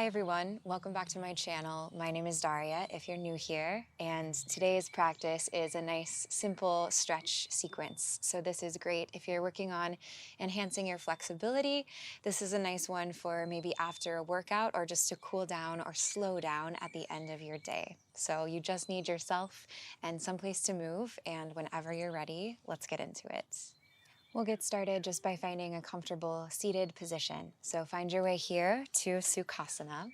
Hi everyone, welcome back to my channel. My name is Daria if you're new here, and today's practice is a nice simple stretch sequence. So this is great if you're working on enhancing your flexibility. This is a nice one for maybe after a workout or just to cool down or slow down at the end of your day. So you just need yourself and someplace to move, and whenever you're ready, let's get into it. We'll get started just by finding a comfortable seated position. So find your way here to Sukhasana.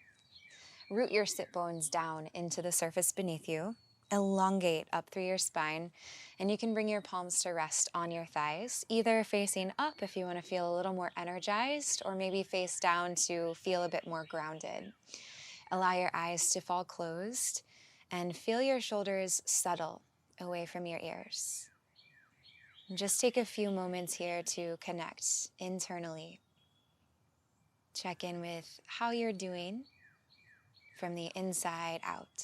Root your sit bones down into the surface beneath you. Elongate up through your spine, and you can bring your palms to rest on your thighs, either facing up if you want to feel a little more energized, or maybe face down to feel a bit more grounded. Allow your eyes to fall closed and feel your shoulders settle away from your ears. Just take a few moments here to connect internally. Check in with how you're doing from the inside out.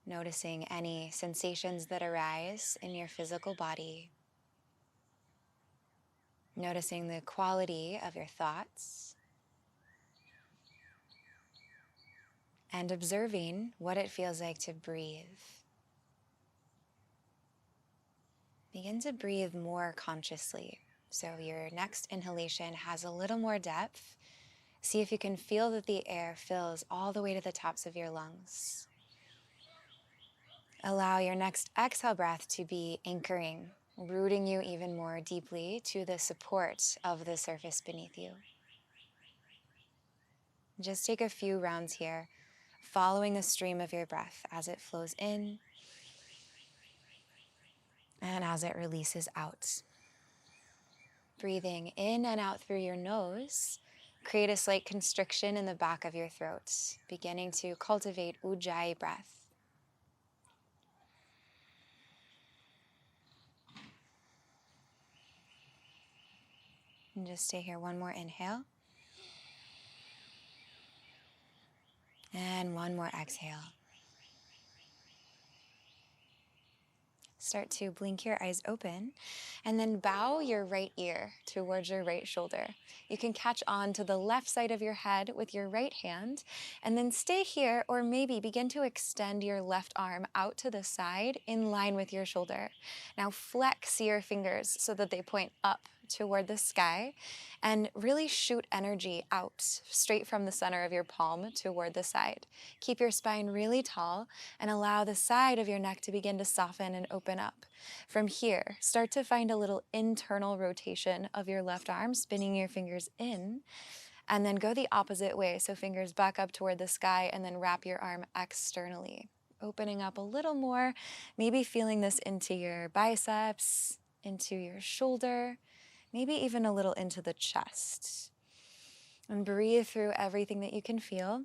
Noticing any sensations that arise in your physical body. Noticing the quality of your thoughts. And observing what it feels like to breathe. Begin to breathe more consciously. So your next inhalation has a little more depth. See if you can feel that the air fills all the way to the tops of your lungs. Allow your next exhale breath to be anchoring, rooting you even more deeply to the support of the surface beneath you. Just take a few rounds here, following the stream of your breath as it flows in and as it releases out. Breathing in and out through your nose, create a slight constriction in the back of your throat, beginning to cultivate Ujjayi breath. And just stay here. One more inhale. And one more exhale. Start to blink your eyes open and then bow your right ear towards your right shoulder. You can catch on to the left side of your head with your right hand and then stay here, or maybe begin to extend your left arm out to the side in line with your shoulder. Now flex your fingers so that they point up toward the sky and really shoot energy out straight from the center of your palm toward the side. Keep your spine really tall and allow the side of your neck to begin to soften and open up. From here, start to find a little internal rotation of your left arm, spinning your fingers in, and then go the opposite way. So fingers back up toward the sky and then wrap your arm externally. Opening up a little more, maybe feeling this into your biceps, into your shoulder, maybe even a little into the chest. And breathe through everything that you can feel.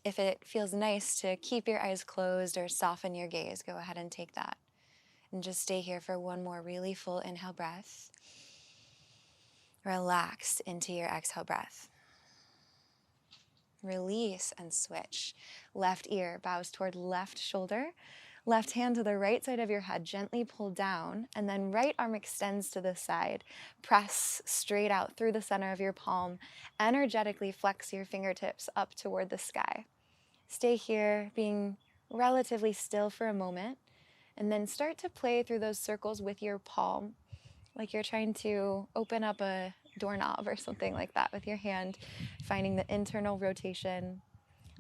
If it feels nice to keep your eyes closed or soften your gaze, go ahead and take that. And just stay here for one more really full inhale breath. Relax into your exhale breath. Release and switch. Left ear bows toward left shoulder. Left hand to the right side of your head, gently pull down, and then right arm extends to the side. Press straight out through the center of your palm. Energetically flex your fingertips up toward the sky. Stay here, being relatively still for a moment, and then start to play through those circles with your palm, like you're trying to open up a doorknob or something like that with your hand, finding the internal rotation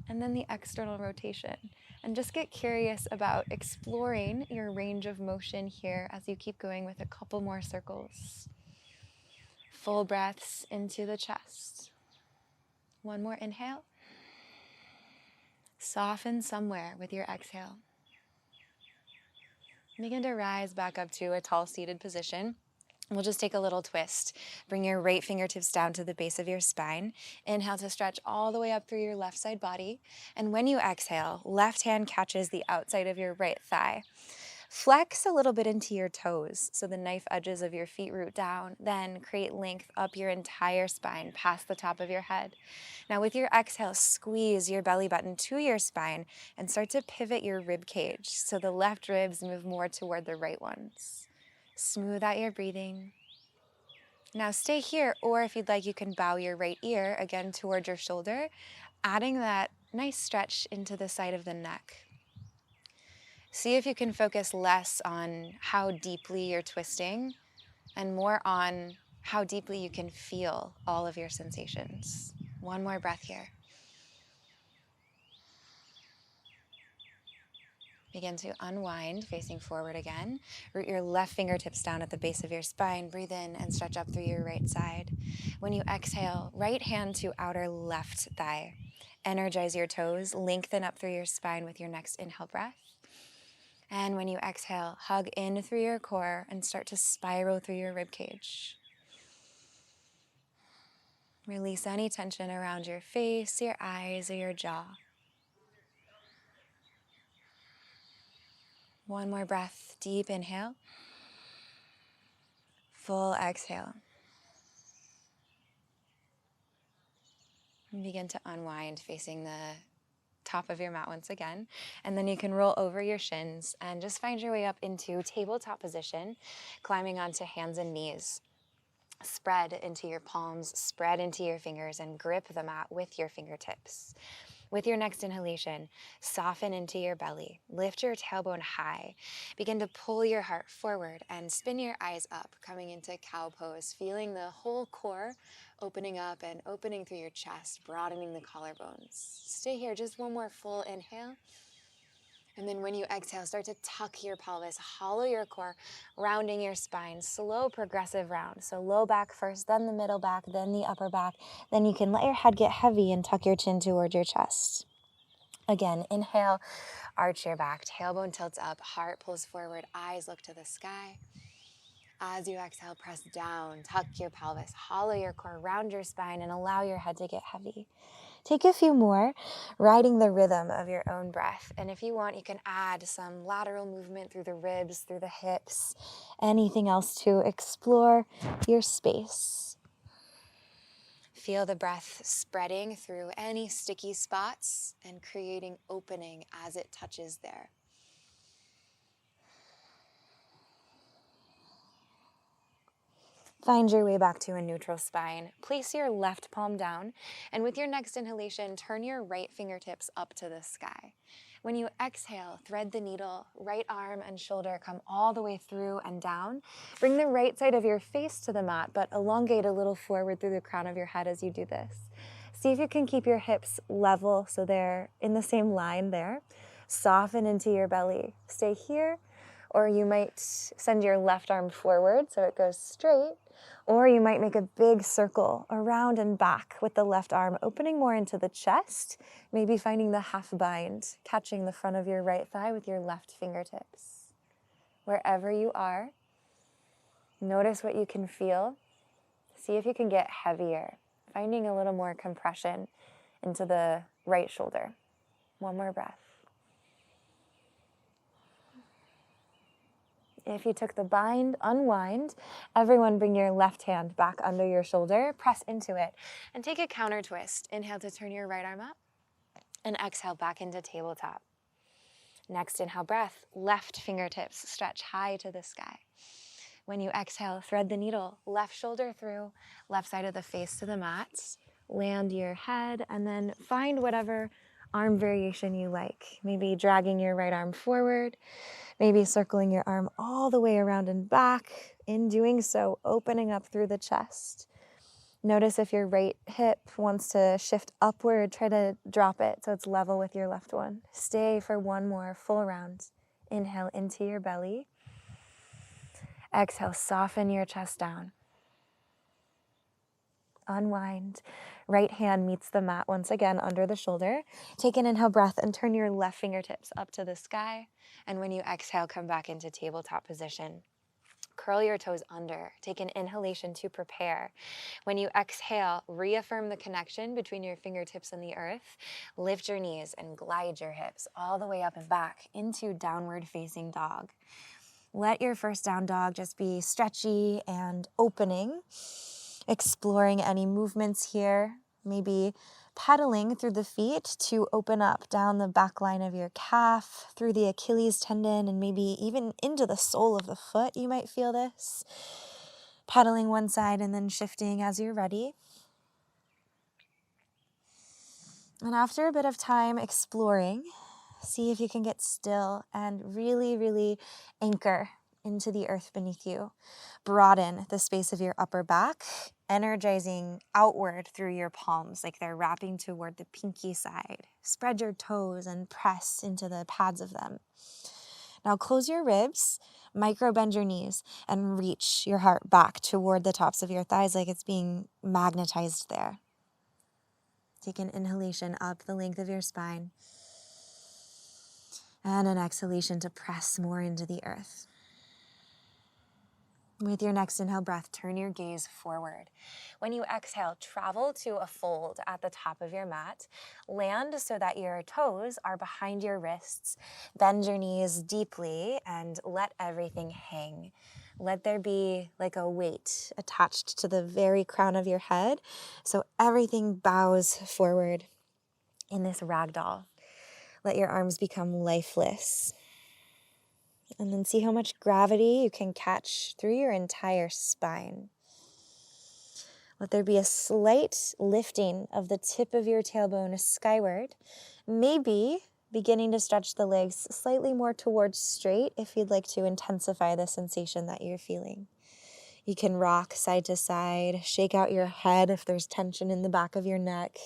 and then the external rotation. And just get curious about exploring your range of motion here as you keep going with a couple more circles. Full breaths into the chest. One more inhale. Soften somewhere with your exhale. Begin to rise back up to a tall seated position. We'll just take a little twist. Bring your right fingertips down to the base of your spine. Inhale to stretch all the way up through your left side body. And when you exhale, left hand catches the outside of your right thigh. Flex a little bit into your toes so the knife edges of your feet root down. Then create length up your entire spine past the top of your head. Now with your exhale, squeeze your belly button to your spine and start to pivot your rib cage so the left ribs move more toward the right ones. Smooth out your breathing. Now stay here, or if you'd like, you can bow your right ear again toward your shoulder adding that nice stretch into the side of the neck. See if you can focus less on how deeply you're twisting and more on how deeply you can feel all of your sensations. One more breath here. Begin to unwind, facing forward again. Root your left fingertips down at the base of your spine. Breathe in and stretch up through your right side. When you exhale, right hand to outer left thigh. Energize your toes, lengthen up through your spine with your next inhale breath. And when you exhale, hug in through your core and start to spiral through your rib cage. Release any tension around your face, your eyes, or your jaw. One more breath, deep inhale. Full exhale. And begin to unwind, facing the top of your mat once again. And then you can roll over your shins and just find your way up into tabletop position, climbing onto hands and knees. Spread into your palms, spread into your fingers, and grip the mat with your fingertips. With your next inhalation, soften into your belly. Lift your tailbone high. Begin to pull your heart forward and spin your eyes up, coming into cow pose, feeling the whole core opening up and opening through your chest, broadening the collarbones. Stay here, just one more full inhale. And then when you exhale, start to tuck your pelvis, hollow your core, rounding your spine. Slow, progressive round. So low back first, then the middle back, then the upper back. Then you can let your head get heavy and tuck your chin toward your chest. Again, inhale, arch your back, tailbone tilts up, heart pulls forward, eyes look to the sky. As you exhale, press down, tuck your pelvis, hollow your core, round your spine, and allow your head to get heavy. Take a few more, riding the rhythm of your own breath. And if you want, you can add some lateral movement through the ribs, through the hips, anything else to explore your space. Feel the breath spreading through any sticky spots and creating opening as it touches there. Find your way back to a neutral spine. Place your left palm down, and with your next inhalation, turn your right fingertips up to the sky. When you exhale, thread the needle, right arm and shoulder come all the way through and down. Bring the right side of your face to the mat, but elongate a little forward through the crown of your head as you do this. See if you can keep your hips level so they're in the same line there. Soften into your belly. Stay here, or you might send your left arm forward so it goes straight. Or you might make a big circle around and back with the left arm, opening more into the chest, maybe finding the half bind, catching the front of your right thigh with your left fingertips. Wherever you are, notice what you can feel. See if you can get heavier, finding a little more compression into the right shoulder. One more breath. If you took the bind, unwind. Everyone bring your left hand back under your shoulder, press into it, and take a counter twist. Inhale to turn your right arm up, and exhale back into tabletop. Next inhale breath, left fingertips stretch high to the sky. When you exhale, thread the needle, left shoulder through, left side of the face to the mat. Land your head, and then find whatever arm variation you like. Maybe dragging your right arm forward, maybe circling your arm all the way around and back. In doing so, opening up through the chest. Notice if your right hip wants to shift upward, try to drop it so it's level with your left one. Stay for one more full round. Inhale into your belly. Exhale, soften your chest down. Unwind. Right hand meets the mat once again under the shoulder. Take an inhale breath and turn your left fingertips up to the sky. And when you exhale, come back into tabletop position. Curl your toes under. Take an inhalation to prepare. When you exhale, reaffirm the connection between your fingertips and the earth. Lift your knees and glide your hips all the way up and back into downward facing dog. Let your first down dog just be stretchy and opening. Exploring any movements here, maybe pedaling through the feet to open up down the back line of your calf, through the Achilles tendon, and maybe even into the sole of the foot. You might feel this. Pedaling one side and then shifting as you're ready. And after a bit of time exploring, see if you can get still and really, really anchor into the earth beneath you. Broaden the space of your upper back, energizing outward through your palms like they're wrapping toward the pinky side. Spread your toes and press into the pads of them. Now close your ribs, micro bend your knees, and reach your heart back toward the tops of your thighs like it's being magnetized there. Take an inhalation up the length of your spine and an exhalation to press more into the earth. With your next inhale breath, turn your gaze forward. When you exhale, travel to a fold at the top of your mat. Land so that your toes are behind your wrists. Bend your knees deeply and let everything hang. Let there be like a weight attached to the very crown of your head, so everything bows forward in this ragdoll. Let your arms become lifeless. And then see how much gravity you can catch through your entire spine. Let there be a slight lifting of the tip of your tailbone skyward. Maybe beginning to stretch the legs slightly more towards straight if you'd like to intensify the sensation that you're feeling. You can rock side to side, shake out your head if there's tension in the back of your neck.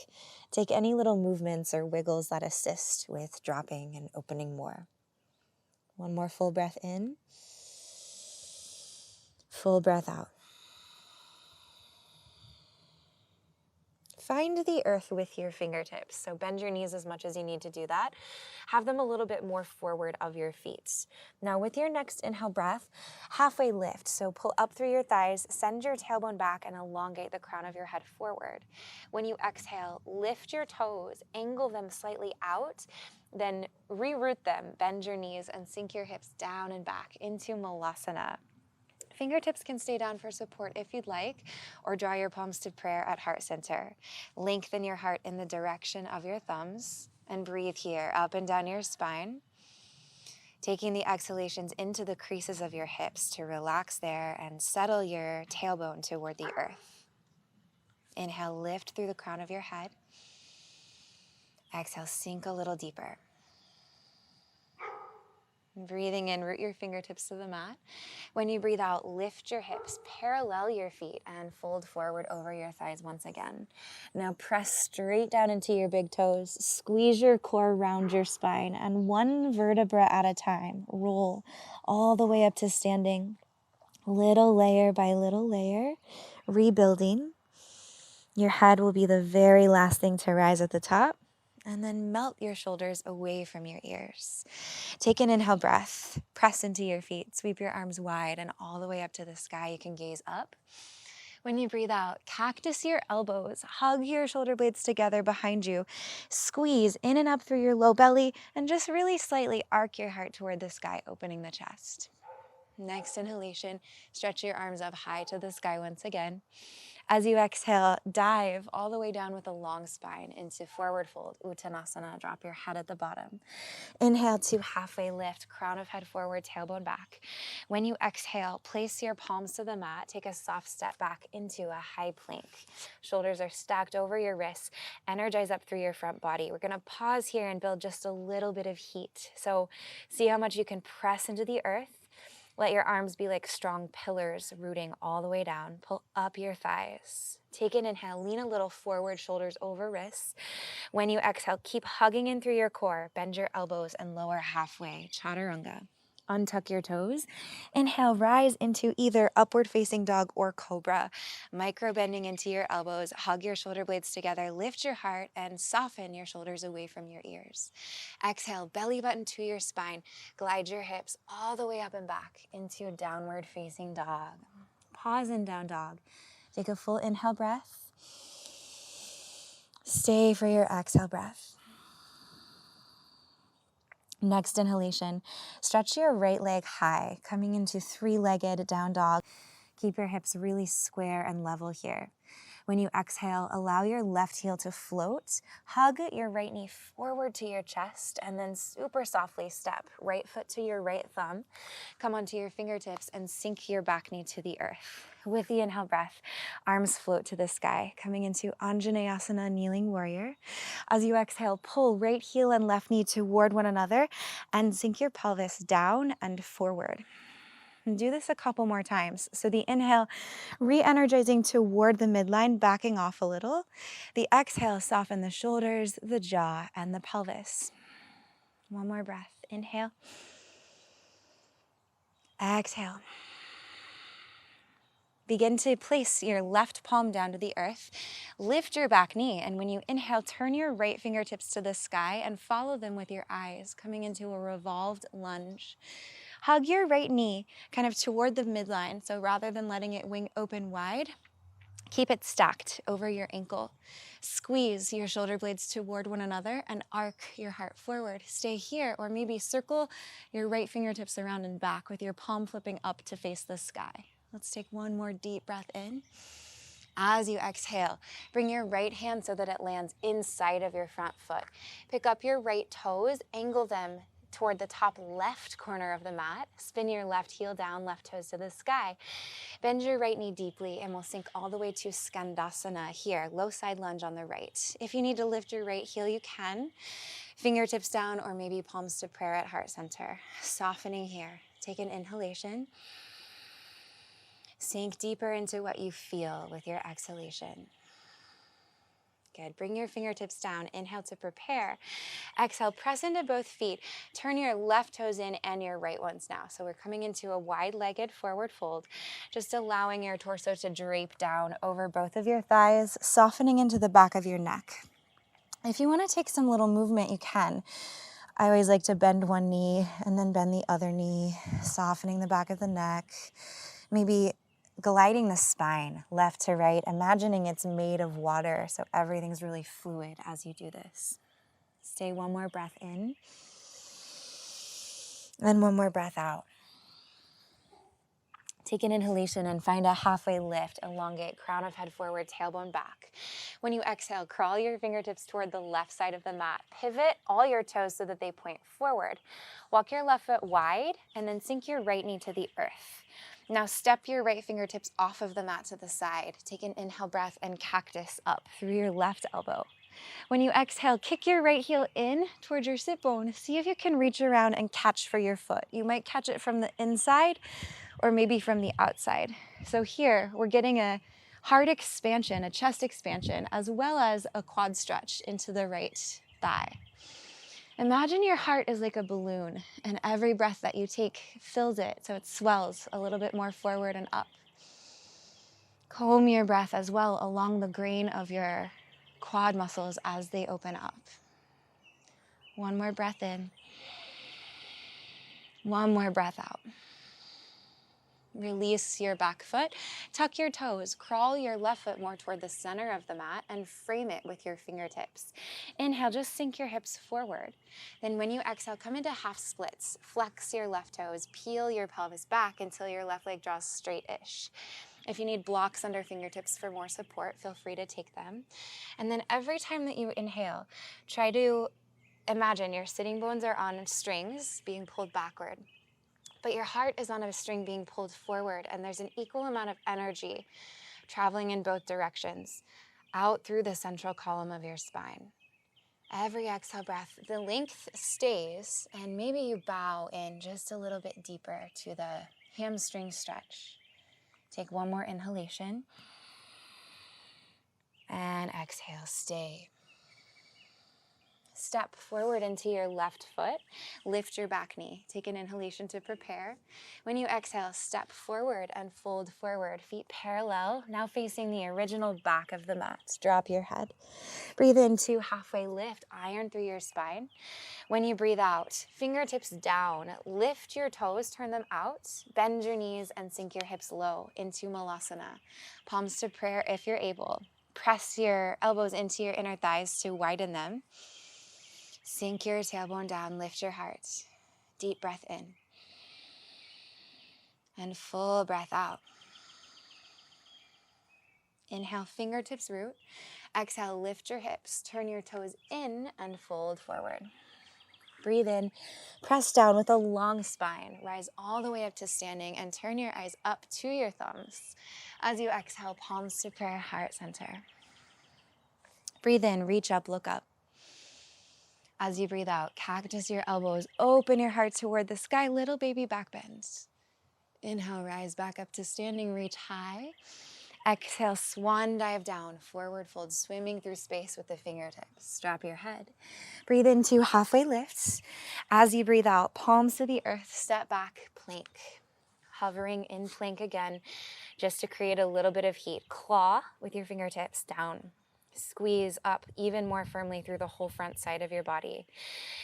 Take any little movements or wiggles that assist with dropping and opening more. One more full breath in. Full breath out. Find the earth with your fingertips. So bend your knees as much as you need to do that. Have them a little bit more forward of your feet. Now with your next inhale breath, halfway lift. So pull up through your thighs, send your tailbone back and elongate the crown of your head forward. When you exhale, lift your toes, angle them slightly out, then reroute them, bend your knees and sink your hips down and back into Malasana. Fingertips can stay down for support if you'd like, or draw your palms to prayer at heart center. Lengthen your heart in the direction of your thumbs and breathe here up and down your spine. Taking the exhalations into the creases of your hips to relax there and settle your tailbone toward the earth. Inhale, lift through the crown of your head. Exhale, sink a little deeper. Breathing in, root your fingertips to the mat. When you breathe out, lift your hips, parallel your feet, and fold forward over your thighs once again. Now press straight down into your big toes. Squeeze your core around your spine, and one vertebra at a time, roll all the way up to standing. Little layer by little layer, rebuilding. Your head will be the very last thing to rise at the top. And then melt your shoulders away from your ears. Take an inhale breath, press into your feet, sweep your arms wide and all the way up to the sky. You can gaze up. When you breathe out, cactus your elbows, hug your shoulder blades together behind you, squeeze in and up through your low belly, and just really slightly arc your heart toward the sky, opening the chest. Next inhalation, stretch your arms up high to the sky once again. As you exhale, dive all the way down with a long spine into forward fold, Uttanasana. Drop your head at the bottom. Inhale to halfway lift, crown of head forward, tailbone back. When you exhale, place your palms to the mat. Take a soft step back into a high plank. Shoulders are stacked over your wrists. Energize up through your front body. We're going to pause here and build just a little bit of heat. So see how much you can press into the earth. Let your arms be like strong pillars rooting all the way down. Pull up your thighs. Take an inhale, lean a little forward, shoulders over wrists. When you exhale, keep hugging in through your core. Bend your elbows and lower halfway, chaturanga. Untuck your toes. Inhale, rise into either upward facing dog or cobra. Micro bending into your elbows, hug your shoulder blades together, lift your heart and soften your shoulders away from your ears. Exhale, belly button to your spine. Glide your hips all the way up and back into downward facing dog. Pause in down dog. Take a full inhale breath. Stay for your exhale breath. Next inhalation, stretch your right leg high, coming into three-legged down dog. Keep your hips really square and level here. When you exhale, allow your left heel to float. Hug your right knee forward to your chest and then super softly step right foot to your right thumb. Come onto your fingertips and sink your back knee to the earth. With the inhale breath, Arms float to the sky, coming into Anjaneyasana, kneeling warrior. As you exhale, pull right heel and left knee toward one another and sink your pelvis down and forward. And do this a couple more times. So the inhale, re-energizing toward the midline, backing off a little. The exhale, soften the shoulders, the jaw, and the pelvis. One more breath. Inhale. Exhale. Begin to place your left palm down to the earth. Lift your back knee, and when you inhale, turn your right fingertips to the sky and follow them with your eyes, coming into a revolved lunge. Hug your right knee kind of toward the midline, so rather than letting it wing open wide, keep it stacked over your ankle. Squeeze your shoulder blades toward one another and arc your heart forward. Stay here, or maybe circle your right fingertips around and back with your palm flipping up to face the sky. Let's take one more deep breath in. As you exhale, bring your right hand so that it lands inside of your front foot. Pick up your right toes, angle them toward the top left corner of the mat. Spin your left heel down, left toes to the sky. Bend your right knee deeply and we'll sink all the way to Skandasana here, low side lunge on the right. If you need to lift your right heel, you can. Fingertips down or maybe palms to prayer at heart center. Softening here. Take an inhalation. Sink deeper into what you feel with your exhalation. Good. Bring your fingertips down. Inhale to prepare. Exhale, press into both feet. Turn your left toes in and your right ones now. So we're coming into a wide-legged forward fold, just allowing your torso to drape down over both of your thighs, softening into the back of your neck. If you want to take some little movement, you can. I always like to bend one knee and then bend the other knee, softening the back of the neck. Maybe gliding the spine left to right, imagining it's made of water, so everything's really fluid as you do this. Stay one more breath in, and one more breath out. Take an inhalation and find a halfway lift. Elongate, crown of head forward, tailbone back. When you exhale, crawl your fingertips toward the left side of the mat. Pivot all your toes so that they point forward. Walk your left foot wide, and then sink your right knee to the earth. Now step your right fingertips off of the mat to the side. Take an inhale breath and cactus up through your left elbow. When you exhale, kick your right heel in towards your sit bone. See if you can reach around and catch for your foot. You might catch it from the inside or maybe from the outside. So here, we're getting a heart expansion, a chest expansion, as well as a quad stretch into the right thigh. Imagine your heart is like a balloon, and every breath that you take fills it so it swells a little bit more forward and up. Comb your breath as well along the grain of your quad muscles as they open up. One more breath in. One more breath out. Release your back foot, tuck your toes, crawl your left foot more toward the center of the mat and frame it with your fingertips. Inhale, just sink your hips forward. Then when you exhale, come into half splits. Flex your left toes, peel your pelvis back until your left leg draws straight-ish. If you need blocks under fingertips for more support, feel free to take them. And then every time that you inhale, try to imagine your sitting bones are on strings being pulled backward. But your heart is on a string being pulled forward, and there's an equal amount of energy traveling in both directions, out through the central column of your spine. Every exhale breath, the length stays, and maybe you bow in just a little bit deeper to the hamstring stretch. Take one more inhalation, and exhale, stay. Step forward into your left foot. Lift your back knee. Take an inhalation to prepare. When you exhale, step forward and fold forward. Feet parallel, now facing the original back of the mat. Drop your head. Breathe into halfway lift. Iron through your spine. When you breathe out, fingertips down. Lift your toes, turn them out. Bend your knees and sink your hips low into Malasana. Palms to prayer if you're able. Press your elbows into your inner thighs to widen them. Sink your tailbone down, lift your heart. Deep breath in. And full breath out. Inhale, fingertips root. Exhale, lift your hips. Turn your toes in and fold forward. Breathe in, press down with a long spine. Rise all the way up to standing and turn your eyes up to your thumbs. As you exhale, palms to prayer, heart center. Breathe in, reach up, look up. As you breathe out, cactus your elbows, open your heart toward the sky, little baby back bends. Inhale, rise back up to standing, reach high. Exhale, swan dive down, forward fold, swimming through space with the fingertips. Strap your head. Breathe into halfway lifts. As you breathe out, palms to the earth, step back, plank. Hovering in plank again, just to create a little bit of heat. Claw with your fingertips down. Squeeze up even more firmly through the whole front side of your body.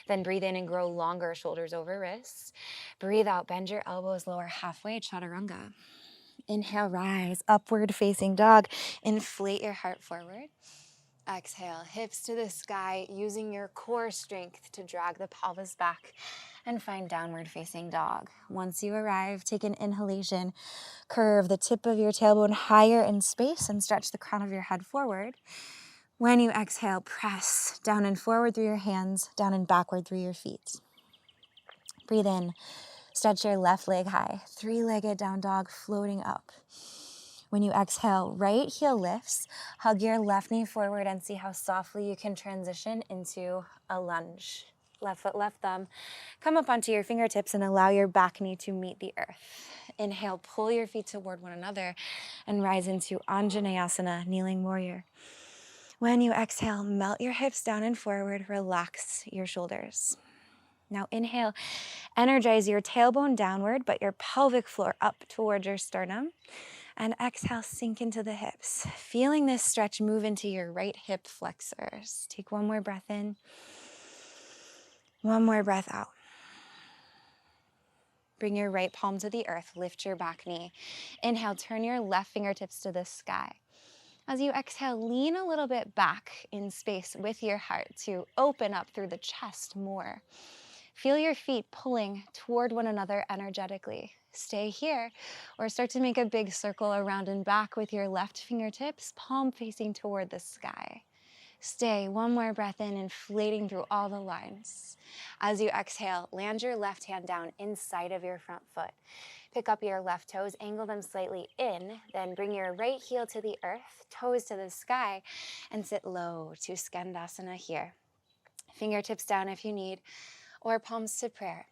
Then breathe in and grow longer, shoulders over wrists. Breathe out, bend your elbows lower halfway, chaturanga. Inhale, rise, upward facing dog. Inflate your heart forward. Exhale, hips to the sky, using your core strength to drag the pelvis back and find downward facing dog. Once you arrive, take an inhalation, curve the tip of your tailbone higher in space and stretch the crown of your head forward. When you exhale, press down and forward through your hands, down and backward through your feet. Breathe in, stretch your left leg high, three-legged down dog floating up. When you exhale, right heel lifts, hug your left knee forward and see how softly you can transition into a lunge. Left foot, left thumb. Come up onto your fingertips and allow your back knee to meet the earth. Inhale, pull your feet toward one another and rise into Anjaneyasana, kneeling warrior. When you exhale, melt your hips down and forward, relax your shoulders. Now inhale, energize your tailbone downward, but your pelvic floor up towards your sternum. And exhale, sink into the hips. Feeling this stretch move into your right hip flexors. Take one more breath in. One more breath out. Bring your right palm to the earth. Lift your back knee. Inhale, turn your left fingertips to the sky. As you exhale, lean a little bit back in space with your heart to open up through the chest more. Feel your feet pulling toward one another energetically. Stay here or start to make a big circle around and back with your left fingertips, palm facing toward the sky. Stay, one more breath in, inflating through all the lines. As you exhale, land your left hand down inside of your front foot. Pick up your left toes, angle them slightly in, then bring your right heel to the earth, toes to the sky, and sit low to Skandasana here. Fingertips down if you need, or palms to prayer.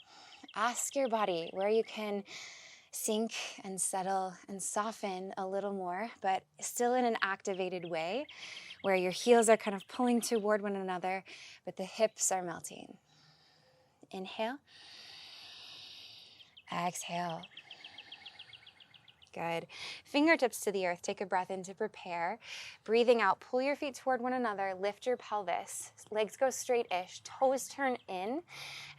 Ask your body where you can sink and settle and soften a little more, but still in an activated way, where your heels are kind of pulling toward one another, but the hips are melting. Inhale. Exhale. Good. Fingertips to the earth. Take a breath in to prepare. Breathing out, pull your feet toward one another. Lift your pelvis. Legs go straight-ish. Toes turn in.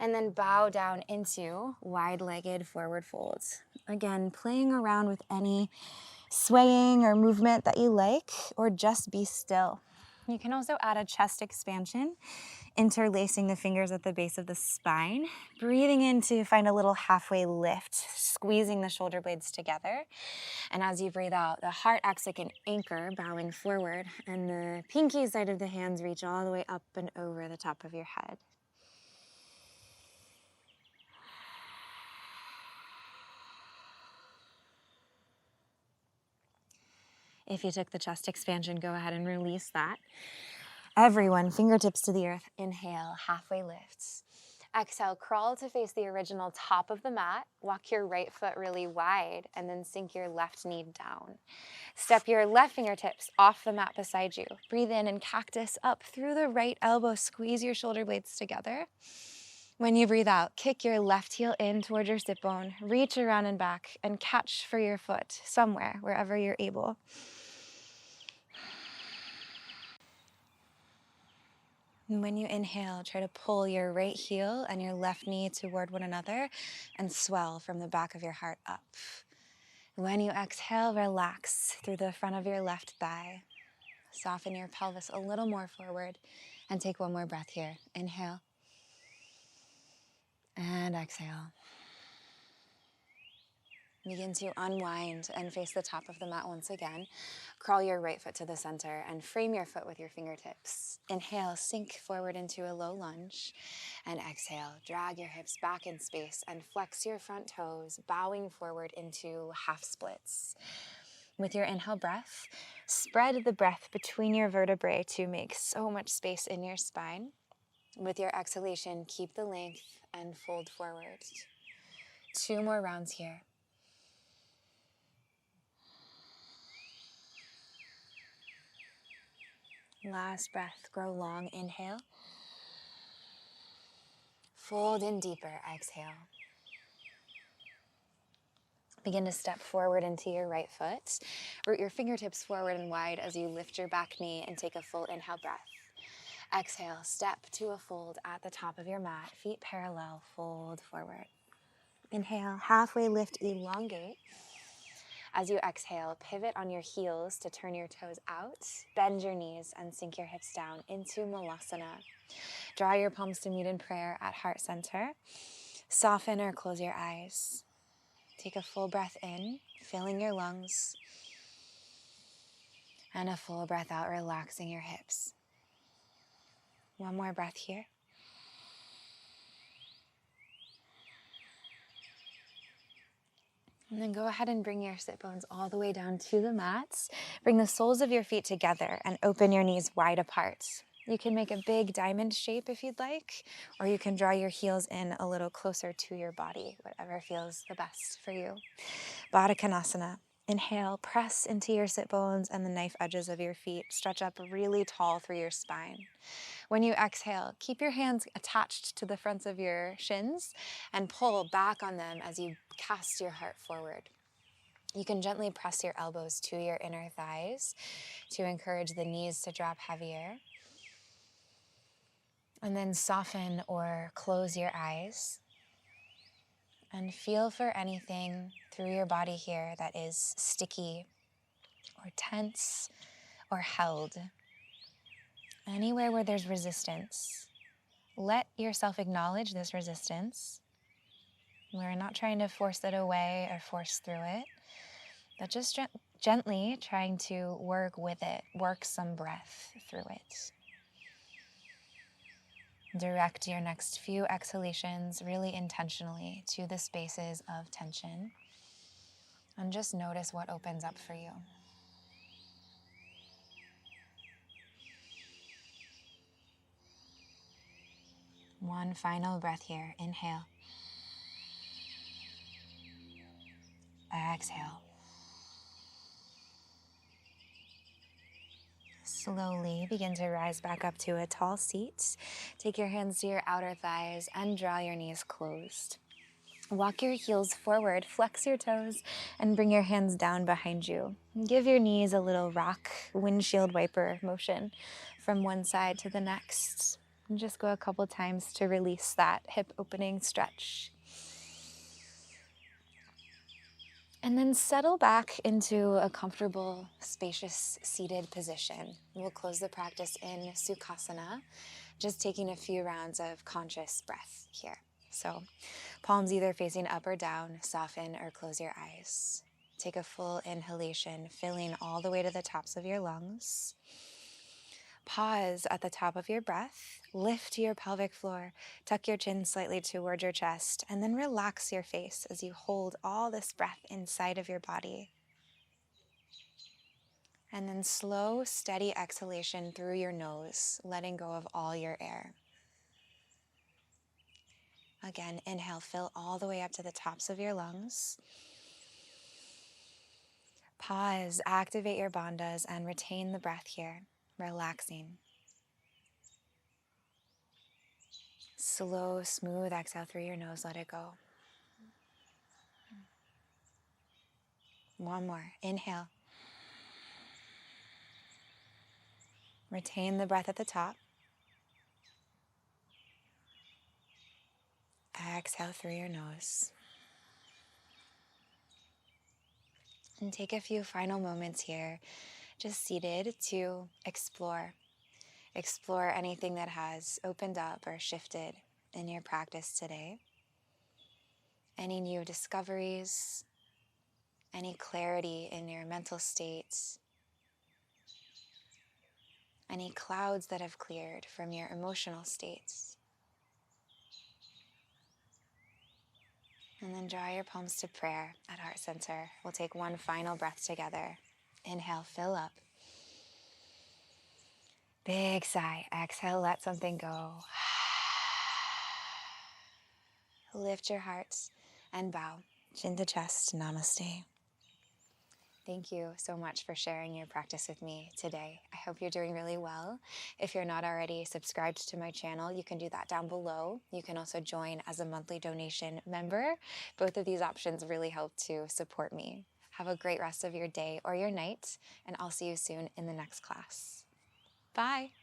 And then bow down into wide-legged forward folds. Again, playing around with any swaying or movement that you like, or just be still. You can also add a chest expansion, interlacing the fingers at the base of the spine, breathing in to find a little halfway lift, squeezing the shoulder blades together. And as you breathe out, the heart acts like an anchor, bowing forward, and the pinky side of the hands reach all the way up and over the top of your head. If you took the chest expansion, go ahead and release that. Everyone, fingertips to the earth. Inhale, halfway lifts. Exhale, crawl to face the original top of the mat. Walk your right foot really wide and then sink your left knee down. Step your left fingertips off the mat beside you. Breathe in and cactus up through the right elbow. Squeeze your shoulder blades together. When you breathe out, kick your left heel in toward your sit bone. Reach around and back and catch for your foot somewhere, wherever you're able. And when you inhale, try to pull your right heel and your left knee toward one another and swell from the back of your heart up. When you exhale, relax through the front of your left thigh. Soften your pelvis a little more forward and take one more breath here. Inhale and exhale. Begin to unwind and face the top of the mat once again. Crawl your right foot to the center and frame your foot with your fingertips. Inhale, sink forward into a low lunge. And exhale, drag your hips back in space and flex your front toes, bowing forward into half splits. With your inhale breath, spread the breath between your vertebrae to make so much space in your spine. With your exhalation, keep the length and fold forward. 2 more rounds here. Last breath, grow long, inhale. Fold in deeper, exhale. Begin to step forward into your right foot. Root your fingertips forward and wide as you lift your back knee and take a full inhale breath. Exhale, step to a fold at the top of your mat, feet parallel, fold forward. Inhale, halfway lift, elongate. As you exhale, pivot on your heels to turn your toes out, bend your knees and sink your hips down into Malasana. Draw your palms to meet in prayer at heart center. Soften or close your eyes. Take a full breath in, filling your lungs, and a full breath out, relaxing your hips. One more breath here. And then go ahead and bring your sit bones all the way down to the mats. Bring the soles of your feet together and open your knees wide apart. You can make a big diamond shape if you'd like, or you can draw your heels in a little closer to your body, whatever feels the best for you. Baddha Konasana. Inhale, press into your sit bones and the knife edges of your feet. Stretch up really tall through your spine. When you exhale, keep your hands attached to the fronts of your shins and pull back on them as you cast your heart forward. You can gently press your elbows to your inner thighs to encourage the knees to drop heavier. And then soften or close your eyes and feel for anything through your body here that is sticky or tense or held. Anywhere where there's resistance, let yourself acknowledge this resistance. We're not trying to force it away or force through it, but just gently trying to work with it, work some breath through it. Direct your next few exhalations really intentionally to the spaces of tension, and just notice what opens up for you. One final breath here. Inhale. Exhale. Slowly begin to rise back up to a tall seat. Take your hands to your outer thighs and draw your knees closed. Walk your heels forward, flex your toes, and bring your hands down behind you. Give your knees a little rock, windshield wiper motion from one side to the next. And just go a couple times to release that hip opening stretch. And then settle back into a comfortable, spacious, seated position. We'll close the practice in Sukhasana, just taking a few rounds of conscious breath here. So palms either facing up or down, soften or close your eyes. Take a full inhalation, filling all the way to the tops of your lungs. Pause at the top of your breath, lift your pelvic floor, tuck your chin slightly toward your chest, and then relax your face as you hold all this breath inside of your body. And then slow, steady exhalation through your nose, letting go of all your air. Again, inhale, fill all the way up to the tops of your lungs. Pause, activate your bandhas, and retain the breath here, relaxing. Slow, smooth exhale through your nose, let it go. One more, inhale. Retain the breath at the top. Exhale through your nose. And take a few final moments here, just seated, to explore. Explore anything that has opened up or shifted in your practice today. Any new discoveries, any clarity in your mental states, any clouds that have cleared from your emotional states. And then draw your palms to prayer at heart center. We'll take one final breath together. Inhale, fill up. Big sigh. Exhale, let something go. Lift your hearts and bow. Chin to chest. Namaste. Thank you so much for sharing your practice with me today. I hope you're doing really well. If you're not already subscribed to my channel, you can do that down below. You can also join as a monthly donation member. Both of these options really help to support me. Have a great rest of your day or your night, and I'll see you soon in the next class. Bye.